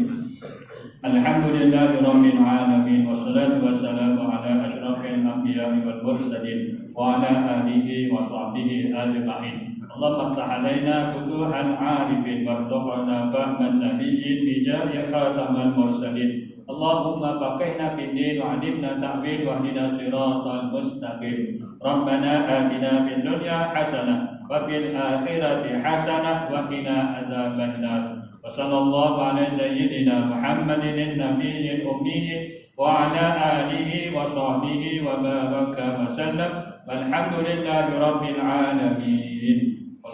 Alhamdulillahi rabbil alamin, wassalatu wassalamu ala asyrafil anbiya'i wal mursalin wa ala alihi wa sahbihi ajma'in. Allahumma ftah alaina futuhal arifin warzuqna fahman nabiyyin bijahi khatamal mursalin. Allahumma faqihna fid din wa 'allimna ta'wil wa hdina siratal mustaqim. Rabbana atina fid dunya hasanah wa fil akhirati hasanah wa qina adzabannar. Wa sallallahu ala sayyidina Muhammadin nabiyil ummi wa ala alihi wa sahbihi wa baraka wa sallam. Walhamdulillahi rabbil alamin.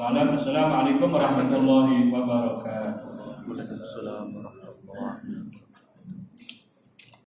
Assalamualaikum warahmatullahi wabarakatuh. Waalaikumsalam warahmatullahi wabarakatuh.